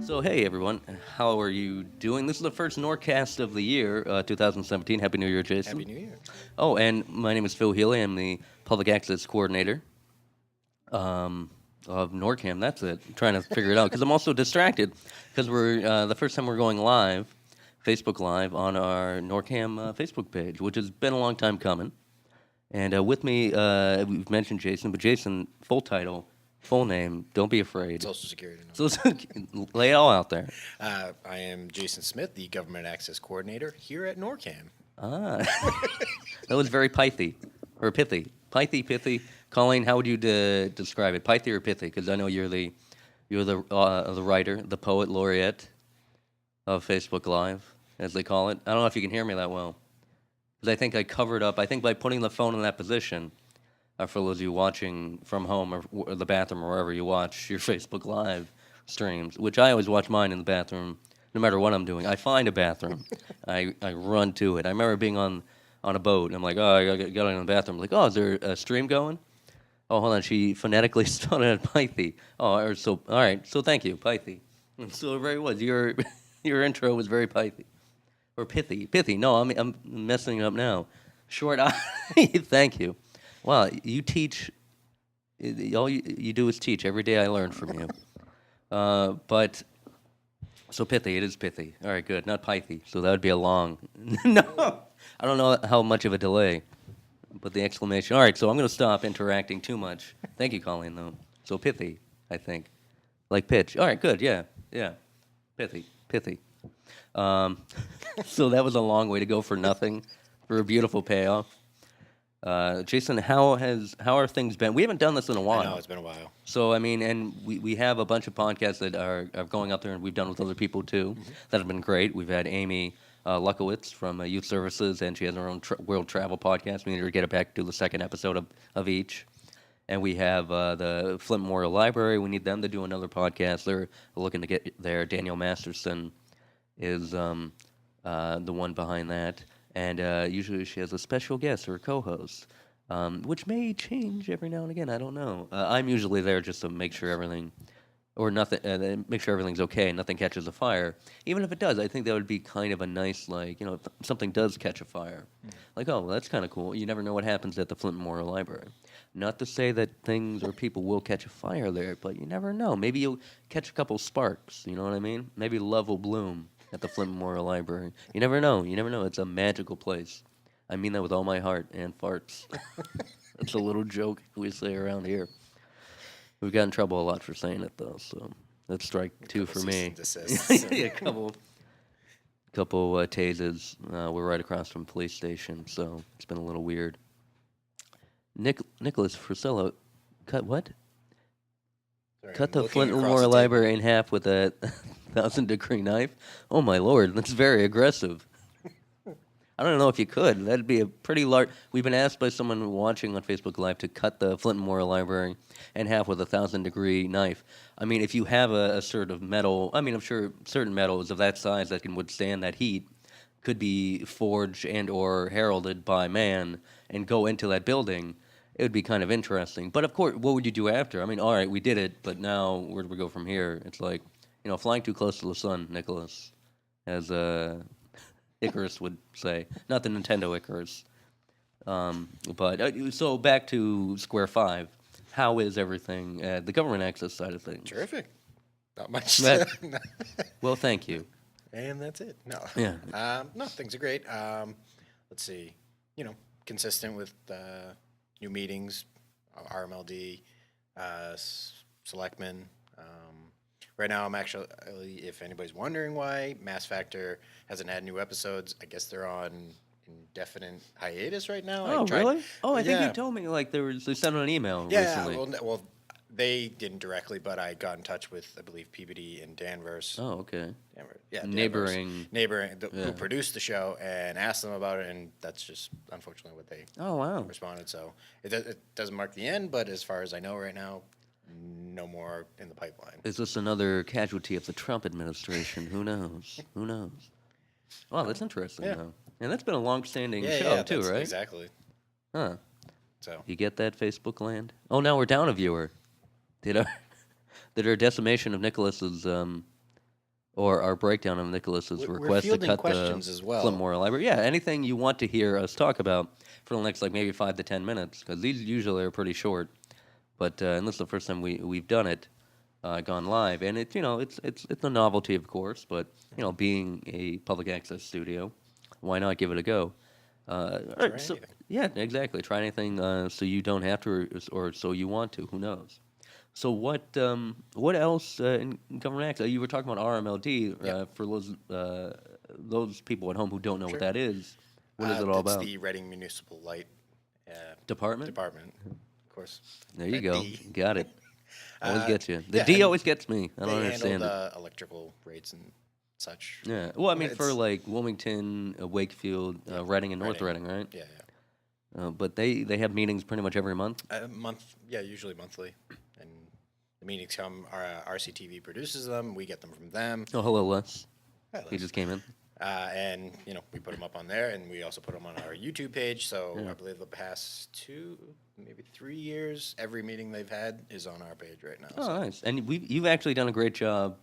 So, hey everyone, how are you doing? This is the first NORCAST of the year, 2017. Happy New Year, Jason. Happy New Year. Oh, and my name is Phil Healy. I'm the Public Access Coordinator um, of NORCAM. That's it. I'm trying to figure it out because I'm also distracted because we're the first time we're going live, Facebook Live, on our NORCAM Facebook page, which has been a long time coming. And with me, we've mentioned Jason, but Jason, full title, full name, don't be afraid. Social Security. So lay it all out there. I am Jason Smith, the Government Access Coordinator here at NORCAM. Ah, that was very pithy, or pithy. Pithy. Colleen, how would you describe it? Pithy or pithy? Because I know you're the writer, the poet laureate of Facebook Live, as they call it. I don't know if you can hear me that well, because I think I covered up. I think by putting the phone in that position, for those of you watching from home or the bathroom or wherever you watch your Facebook Live streams, which I always watch mine in the bathroom. No matter what I'm doing, I find a bathroom, I run to it. I remember being on a boat, and I'm like, oh, I gotta get in the bathroom. I'm like, oh, is there a stream going? Oh, hold on. She phonetically spelled it Pythy. Oh, all right. So thank you, Pythy. And so it very was. Your intro was very Pythy, or pithy. No, I'm messing it up now. Short I. Thank you. Wow, you teach. All you do is teach. Every day I learn from you. But. So pithy, it is pithy. All right, good. Not pithy. So that would be a long. No, I don't know how much of a delay, but the exclamation. All right, so I'm going to stop interacting too much. Thank you, Colleen, though. So pithy, I think. Like pitch. All right, good. Yeah. Pithy. So that was a long way to go for nothing, for a beautiful payoff. Jason, how are things been? We haven't done this in a while. I know, it's been a while. So, I mean, and we have a bunch of podcasts that are going out there, and we've done with other people, too, that have been great. We've had Amy Lukowitz from Youth Services, and she has her own world travel podcast. We need her to get it back to the second episode of each. And we have the Flint Memorial Library. We need them to do another podcast. They're looking to get there. Danielle Masterson is the one behind that. And usually she has a special guest or a co-host, which may change every now and again. I don't know. I'm usually there just to make sure everything, or nothing, make sure everything's okay and nothing catches a fire. Even if it does, I think that would be kind of a nice, like, if something does catch a fire. Like, oh, well, that's kind of cool. You never know what happens at the Flint Memorial Library. Not to say that things or people will catch a fire there, but you never know. Maybe you'll catch a couple sparks, you know what I mean? Maybe love will bloom at the Flint Memorial Library. You never know. It's a magical place. I mean that with all my heart and farts. That's a little joke we say around here. We've got in trouble a lot for saying it, though, so that's strike two for me. Yeah, a couple tases. We're right across from the police station, so it's been a little weird. Nicholas Frisello, cut what? Sorry, Cut I'm the Flint looking across Memorial the table. Library in half with a 1,000-degree knife? Oh, my Lord, that's very aggressive. I don't know if you could. That'd be a pretty large... We've been asked by someone watching on Facebook Live to cut the Flint Memorial Library in half with a 1,000-degree knife. I mean, if you have a sort of metal... I mean, I'm sure certain metals of that size that can withstand that heat could be forged and or heralded by man and go into that building. It would be kind of interesting. But, of course, what would you do after? I mean, all right, we did it, but now where do we go from here? It's like, flying too close to the sun, Nicholas, as Icarus would say. Not the Nintendo Icarus. So back to Square 5. How is everything at the government access side of things? Terrific. Not much. Well, thank you. And that's it. No. Yeah. No, things are great. Let's see. Consistent with new meetings, RMLD, selectmen. Right now, I'm actually, if anybody's wondering why, Mass Factor hasn't had new episodes. I guess they're on indefinite hiatus right now. Oh, really? Oh, I think you told me they sent an email recently. Yeah, well, they didn't directly, but I got in touch with, I believe, Peabody and Danvers. Oh, okay. Neighboring, who produced the show, and asked them about it, and that's just unfortunately what they responded. So it doesn't mark the end, but as far as I know right now, no more in the pipeline. Is this another casualty of the Trump administration? Who knows? Well, that's interesting, though. And that's been a long-standing show, too, right? Exactly. Huh. So you get that, Facebook land? Oh, now we're down a viewer. Did our decimation of Nicholas's or our breakdown of Nicholas's request to cut questions as well. Flint Memorial Library. Yeah, anything you want to hear us talk about for the next like maybe 5 to 10 minutes, because these usually are pretty short. But and this is the first time we've done it, gone live, and it's it's a novelty, of course. But being a public access studio, why not give it a go? All right, so yeah, exactly. Try anything so you don't have to, or so you want to. Who knows? So what else in government access? You were talking about RMLD for those people at home who don't know what that is. What is it all about? It's the Reading Municipal Light Department. Of course. There you go. Got it. Always gets you. The D always gets me. I don't understand it. Electrical rates and such. Yeah. Well, I mean, for like Wilmington, Wakefield, Reading, and North Reading, right? Yeah. But they have meetings pretty much every month. Usually monthly, and the meetings come. RCTV produces them. We get them from them. Oh, hello, Les. Hi, Les. He just came in. And we put them up on there, and we also put them on our YouTube page. So I believe the past 2, maybe 3 years, every meeting they've had is on our page right now. Oh, nice! And you've actually done a great job.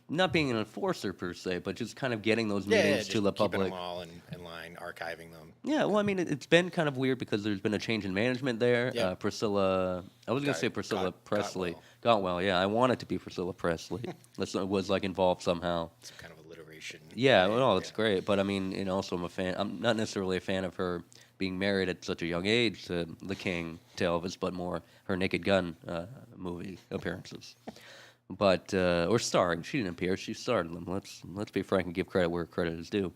Not being an enforcer per se, but just kind of getting those meetings to the public. Keeping them all in line, archiving them. Yeah, well, I mean, it's been kind of weird because there's been a change in management there. Yeah. Priscilla, I was going to say Priscilla Presley. Gotwell, yeah. I wanted to be Priscilla Presley. That was like involved somehow. Some kind of alliteration. Yeah, well, that's great. But I mean, and also I'm a fan. I'm not necessarily a fan of her being married at such a young age to the king, to Elvis, but more her Naked Gun movie appearances. But or starring, she didn't appear. She starred in them. Let's be frank and give credit where credit is due.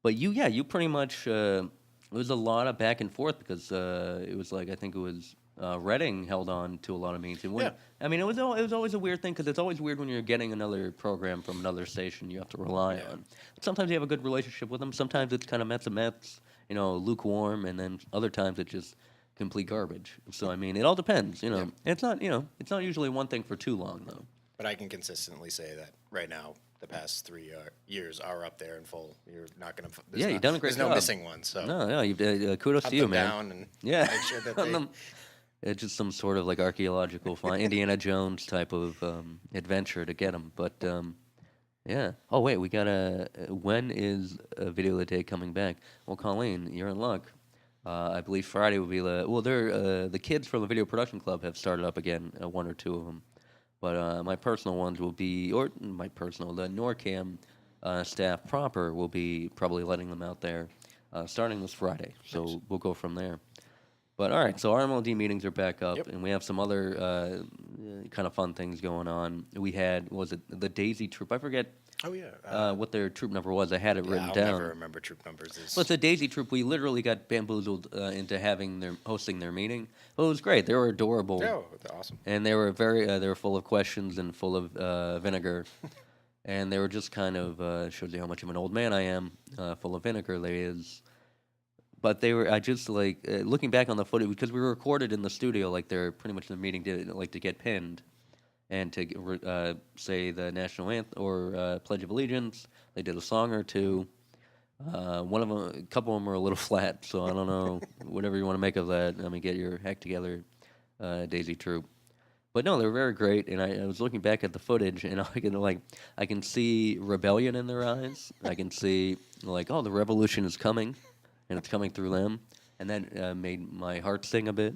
But you pretty much it was a lot of back and forth because it was like I think it was Reading held on to a lot of meetings. And I mean, it was always a weird thing because it's always weird when you're getting another program from another station you have to rely on. Sometimes you have a good relationship with them. Sometimes it's kind of Mets, lukewarm, and then other times it's just complete garbage. So I mean, it all depends. It's not it's not usually one thing for too long though. But I can consistently say that right now, the past 3 years are up there in full. You're not going to. You've done a great job. There's no missing one. So you've kudos to you, man. Down and make sure that it's just some sort of like archaeological find, Indiana Jones type of adventure to get them. But yeah. Oh wait, we got when is Video of the Day coming back? Well, Colleen, you're in luck. I believe Friday will be the kids from the Video Production Club have started up again, 1 or 2 of them. But my personal ones will be, the NORCAM staff proper will be probably letting them out there starting this Friday. So we'll go from there. But all right, so our MLD meetings are back up, and we have some other kind of fun things going on. We had, the Daisy Troop? I forget. Oh, yeah. What their troop number was. I had it written down. I'll never remember troop numbers. Well, it's a Daisy Troop. We literally got bamboozled into hosting their meeting. Well, it was great. They were adorable. Oh, they're awesome. And they were they were full of questions and full of vinegar. And they were just kind of, shows you how much of an old man I am, full of vinegar there is. But they were, I just like, looking back on the footage, because we were recorded in the studio, like they're pretty much the meeting did, like to get pinned. And to say the national anthem or Pledge of Allegiance. They did a song or two. A couple of them were a little flat, so I don't know. Whatever you want to make of that. I mean, get your heck together, Daisy Troop. But no, they were very great. And I was looking back at the footage, and I can see rebellion in their eyes. I can see the revolution is coming, and it's coming through them. And that made my heart sing a bit.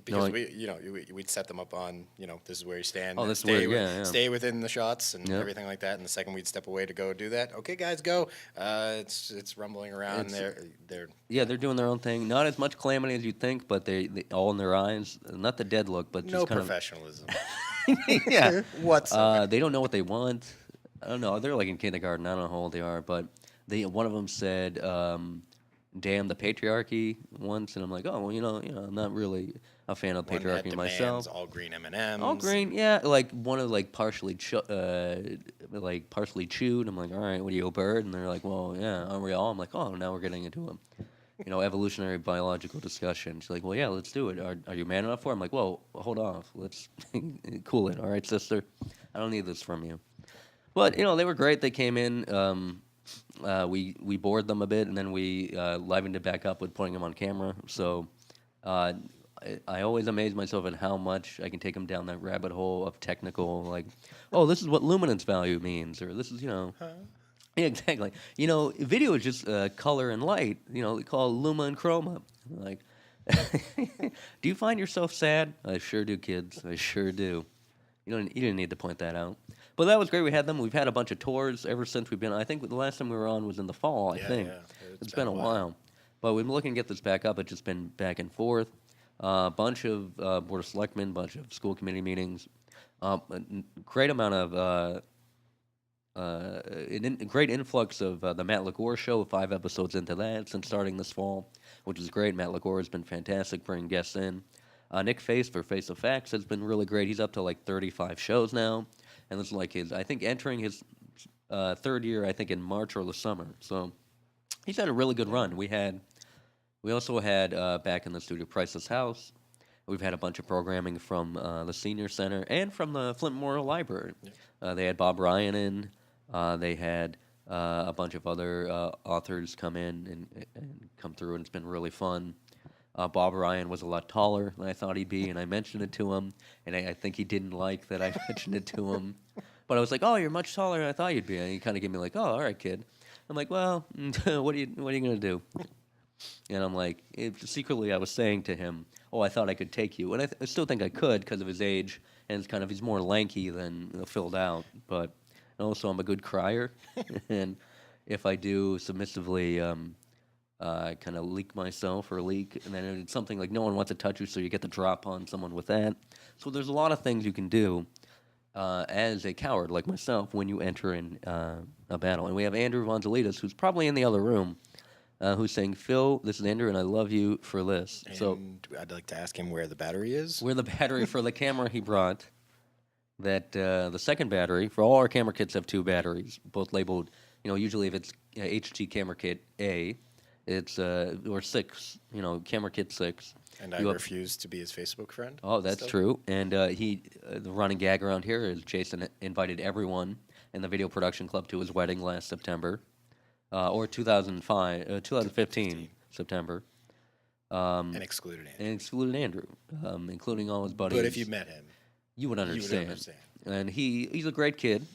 Because we'd set them up on, this is where you stand. Oh, this is where, stay within the shots and everything like that. And the second we'd step away to go do that, okay, guys, go. It's rumbling around. They're doing their own thing. Not as much calamity as you'd think, but they all in their eyes. Not the dead look, but just kind professionalism. Yeah. Whatsoever. They don't know what they want. I don't know. They're like in kindergarten. I don't know how old they are, but one of them said. Damn the patriarchy once, and I'm like, oh, well, I'm not really a fan of patriarchy myself. All green M&Ms. All green, yeah. Like one of partially chewed. I'm like, all right, what are you, a bird? And they're like, well, yeah, aren't we all? I'm like, oh, now we're getting into a, evolutionary biological discussion. She's like, well, yeah, let's do it. Are you man enough for it? I'm like, whoa, hold off. Let's cool it. All right, sister. I don't need this from you. But they were great. They came in. We bored them a bit, and then we livened it back up with putting them on camera. So I always amaze myself at how much I can take them down that rabbit hole of technical, like, oh, this is what luminance value means, or this is, Yeah, exactly. Video is just color and light. They call it luma and chroma. Like, do you find yourself sad? I sure do, kids. I sure do. You didn't need to point that out. But that was great. We had them. We've had a bunch of tours ever since we've been. I think the last time we were on was in the fall. I think it's been a while. But we've been looking to get this back up. It's just been back and forth. A bunch of board of selectmen, bunch of school committee meetings. A great amount of great influx of the Matt LaGore show. 5 episodes into that since starting this fall, which is great. Matt LaGore has been fantastic bringing guests in. Nick Face for Face of Facts has been really great. He's up to like 35 shows now, and this is like I think entering his third year, I think in March or the summer. So he's had a really good run. We also had back in the studio Priceless House. We've had a bunch of programming from the Senior Center and from the Flint Memorial Library. They had Bob Ryan in. They had a bunch of other authors come in and come through, and it's been really fun. Bob Ryan was a lot taller than I thought he'd be, and I mentioned it to him, and I think he didn't like that I mentioned it to him. But I was like, "Oh, you're much taller than I thought you'd be," and he kind of gave me like, "Oh, all right, kid." I'm like, "Well, what are you gonna do?" And I'm like, secretly, I was saying to him, "Oh, I thought I could take you," and I still think I could because of his age, and he's more lanky than filled out. But also, I'm a good crier, and if I do submissively kind of leak myself and then it's something like no one wants to touch you, so you get the drop on someone with that. So there's a lot of things you can do as a coward like myself when you enter in a battle. And we have Andrew Vonzelitas, who's probably in the other room, who's saying, "Phil, this is Andrew, and I love you for this." And so I'd like to ask him where the battery is. Where the battery for the camera he brought. That the second battery, for all our camera kits have 2 batteries, both labeled, usually if it's HT camera kit A, it's or 6, camera kit 6. And I refuse to be his Facebook friend. Oh, that's true. And the running gag around here is Jason invited everyone in the video production club to his wedding last September, or 2015 September. And excluded Andrew. Including all his buddies. But if you met him, you would understand. And he's a great kid.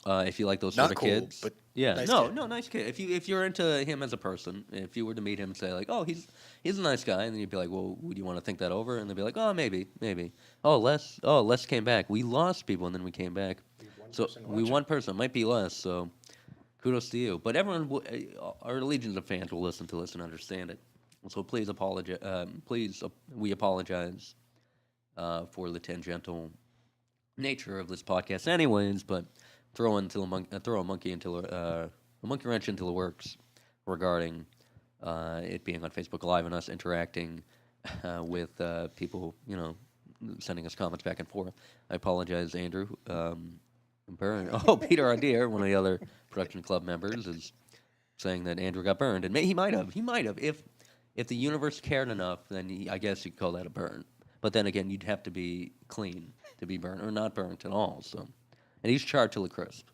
If you like those sort of kids, but nice kid. If you're into him as a person, if you were to meet him and say like, "Oh, he's a nice guy," and then you'd be like, "Well, would you want to think that over?" And they'd be like, "Oh, maybe." Oh, Les came back. We lost people, and then we came back. One person might be Les. So kudos to you. But everyone, our legions of fans will listen to this and understand it. So please apologize. We apologize for the tangential nature of this podcast, anyways. But throw a monkey wrench into the works regarding it being on Facebook Live and us interacting with people, sending us comments back and forth. I apologize, Andrew. Burn. Oh, Peter Adair, one of the other production club members, is saying that Andrew got burned, and he might have. If the universe cared enough, then I guess you could call that a burn. But then again, you'd have to be clean to be burnt, or not burnt at all. So. And he's charred to the crisp,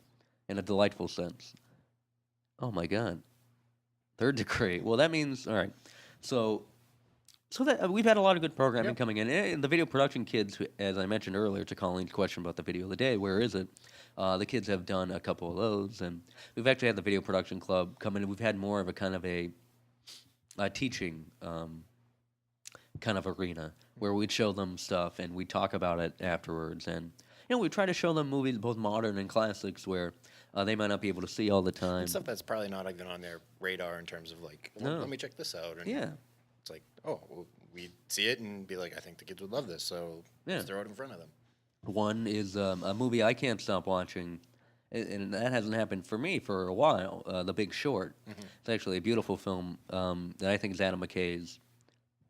in a delightful sense. Oh my God, 3rd degree. Well, that means all right. So that we've had a lot of good programming coming in. And the video production kids, as I mentioned earlier, to Colleen's question about the video of the day, where is it? The kids have done a couple of those, and we've actually had the video production club come in. And we've had more of a kind of a teaching kind of arena where we'd show them stuff and we'd talk about it afterwards, and we try to show them movies, both modern and classics, where they might not be able to see all the time. And stuff that's probably not even on their radar in terms of like, let me check this out. And it's like, well, we'd see it and be like, I think the kids would love this, so let's throw it in front of them. One is a movie I can't stop watching, and that hasn't happened for me for a while, The Big Short. Mm-hmm. It's actually a beautiful film that I think is Adam McKay's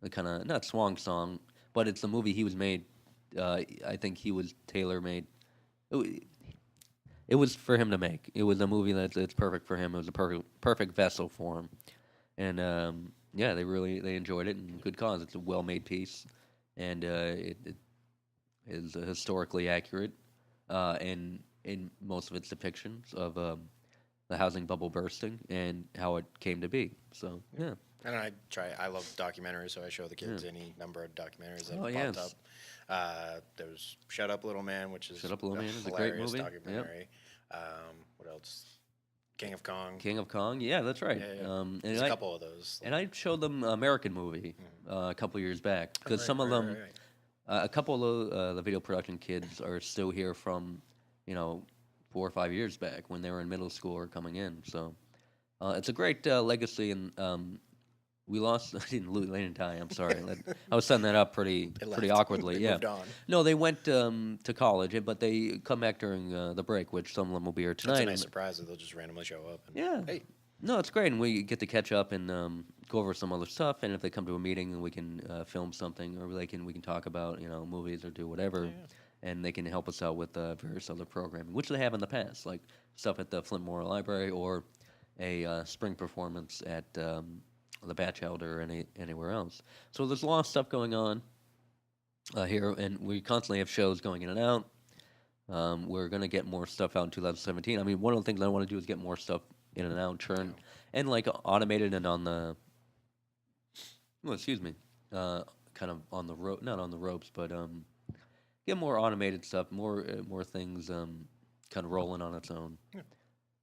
kind of, not swan song, but it's the movie he was made. I think he was tailor-made. It was for him to make. It was a movie that's perfect for him. It was a perfect vessel for him. And, they enjoyed it, and good cause. It's a well-made piece, and it is historically accurate in most of its depictions of the housing bubble bursting and how it came to be. So, And I love documentaries, so I show the kids any number of documentaries that have popped yes. up. There's Shut Up Little Man, which is Shut Up Little Man is a great hilarious movie. documentary. What else? King of Kong. King of Kong, yeah, that's right. Yeah. There's a couple of those. And I showed them American Movie a couple years back because some of them, a couple of the video production kids are still here from, 4 or 5 years back when they were in middle school or coming in. So it's a great legacy, and we lost. I didn't die. I'm sorry. I was setting that up pretty awkwardly. They yeah. moved on. No, they went to college, but they come back during the break, which some of them will be here tonight. It's a nice surprise that they'll just randomly show up. And, hey. No, it's great, and we get to catch up and go over some other stuff. And if they come to a meeting, we can film something, or we can talk about movies or do whatever, and they can help us out with various other programming, which they have in the past, like stuff at the Flint Memorial Library or a spring performance at the Batchelder or anywhere else. So there's a lot of stuff going on here, and we constantly have shows going in and out. We're going to get more stuff out in 2017. I mean, one of the things I want to do is get more stuff in and out, churn, and like automated and on the, kind of on the rope, not on the ropes, but get more automated stuff, more things kind of rolling on its own. Yeah.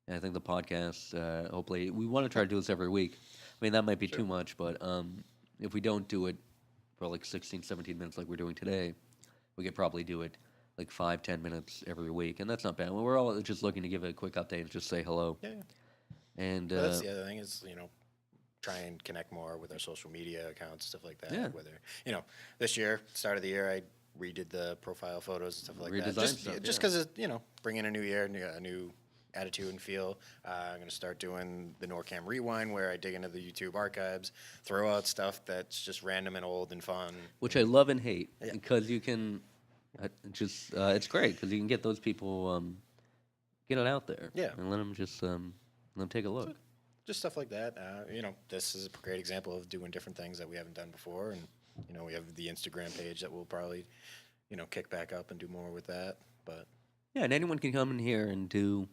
And I think the podcast, hopefully, we want to try to do this every week. I mean, that might be too much, but if we don't do it for like 16, 17 minutes like we're doing today, we could probably do it like 5-10 minutes every week, and that's not bad. We're all just looking to give a quick update and just say hello. Yeah. And that's the other thing is, try and connect more with our social media accounts, stuff like that. Yeah. Whether, this year, start of the year, I redid the profile photos and stuff like that. Just because, bringing a new year, a new attitude and feel. I'm going to start doing the NORCAM Rewind, where I dig into the YouTube archives, throw out stuff that's just random and old and fun. Which I love and hate, because you can it's great, because you can get those people, get it out there. Yeah. And let them just... let them take a look. Just stuff like that. This is a great example of doing different things that we haven't done before. And, we have the Instagram page that we'll probably, kick back up and do more with that. But yeah, and anyone can come in here and do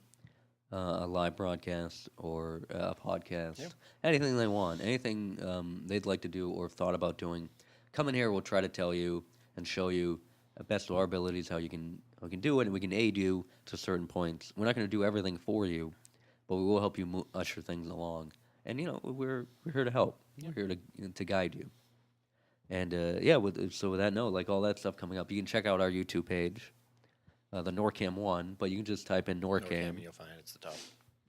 a live broadcast or a podcast, anything they want, anything they'd like to do or thought about doing. Come in here, we'll try to tell you and show you, best of our abilities, how you can do it, and we can aid you to certain points. We're not going to do everything for you, but we will help you usher things along. And, we're here to help. We're here to guide you. And, so with that note, like all that stuff coming up, you can check out our YouTube page, the NORCAM one, but you can just type in NORCAM. You'll find it's the top.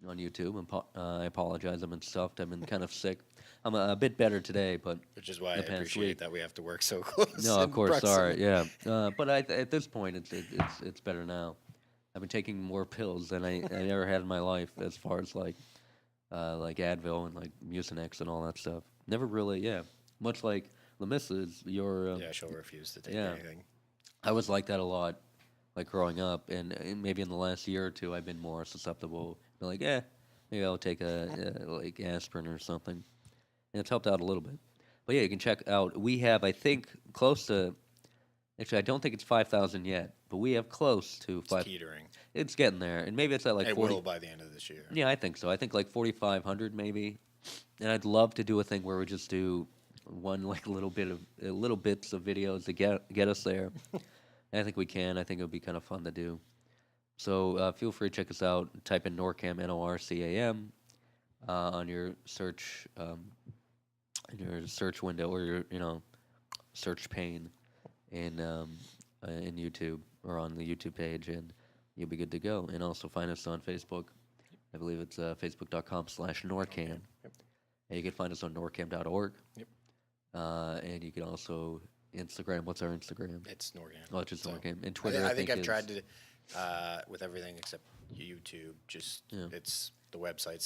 On YouTube. And I apologize, I've been stuffed. I've been kind of sick. I'm a bit better today, but... Which is why I appreciate that we have to work so close. No, of course, sorry, yeah. But at this point, it's better now. I've been taking more pills than I ever had in my life, as far as like Advil and like Mucinex and all that stuff. Never really, much like the missus, she'll refuse to take anything. I was like that a lot, like growing up, and maybe in the last year or two, I've been more susceptible. Like, maybe I'll take like aspirin or something, and it's helped out a little bit. But yeah, you can check out. We have, I think, close to. Actually, I don't think it's 5,000 yet, but we have close to 5. It's teetering. It's getting there, and maybe it's at like 40. It will by the end of this year. Yeah, I think so. I think like 4,500 maybe, and I'd love to do a thing where we just do one like little bits of videos to get us there. And I think we can. I think it would be kind of fun to do. So feel free to check us out. Type in NORCAM, NORCAM, on your search window or your search pane in YouTube or on the YouTube page, and you'll be good to go. And also find us on Facebook. I believe it's facebook.com/NORCAM. Yep. And you can find us on norcam.org. Yep. And you can also Instagram. What's our Instagram? It's NORCAM. Oh, it's just NORCAM. And Twitter, I think I've tried to, with everything except YouTube, it's the website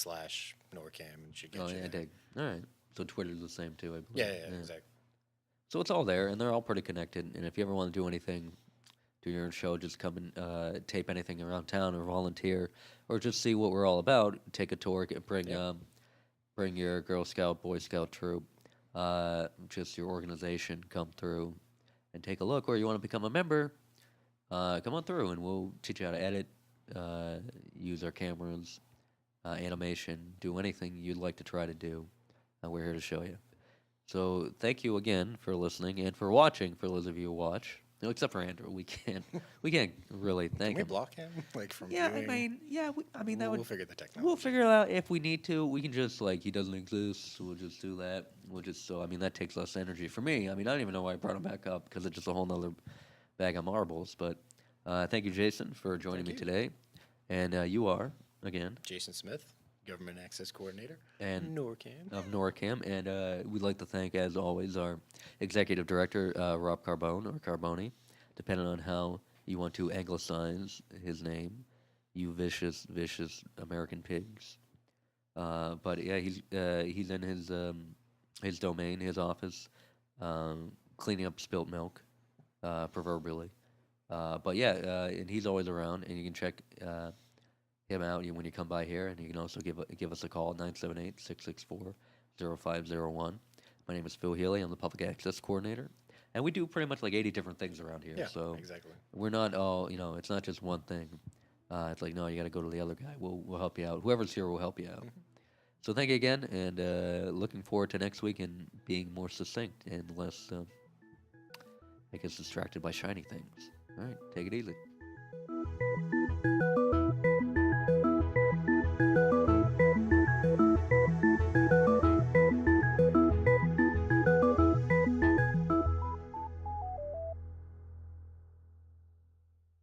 /NORCAM and should get you there. I dig. All right. So Twitter's the same too, I believe. Yeah, exactly. So it's all there, and they're all pretty connected. And if you ever want to do anything, do your own show, just come and tape anything around town or volunteer, or just see what we're all about. Take a tour, bring your Girl Scout, Boy Scout troop, just your organization, come through and take a look. Or you want to become a member, come on through, and we'll teach you how to edit, use our cameras, animation, do anything you'd like to try to do. we're here to show you. So thank you again for listening and for watching. For those of you who watch, no, except for Andrew, we can't really thank Can we him. block him like from Yeah, viewing? We'll figure the technology. We'll figure it out if we need to. We can just he doesn't exist. So we'll just do that. That takes less energy for me. I don't even know why I brought him back up because it's just a whole nother bag of marbles. But thank you, Jason, for joining me today. And you are again Jason Smith, Government Access Coordinator, and NORCAM of NORCAM, and we'd like to thank, as always, our Executive Director, Rob Carbone, or Carbone, depending on how you want to anglicize his name, you vicious, vicious American pigs. But yeah, he's in his domain, his office, cleaning up spilt milk, proverbially. But yeah, and he's always around, and you can check him out when you come by here, and you can also give us a call at 978-664-0501. My name is Phil Healy. I'm the Public Access Coordinator, and we do pretty much 80 different things around here. Yeah, so exactly. We're not all, it's not just one thing. It's no, you got to go to the other guy. We'll help you out. Whoever's here will help you out. Mm-hmm. So thank you again, and looking forward to next week and being more succinct and less, distracted by shiny things. All right, take it easy.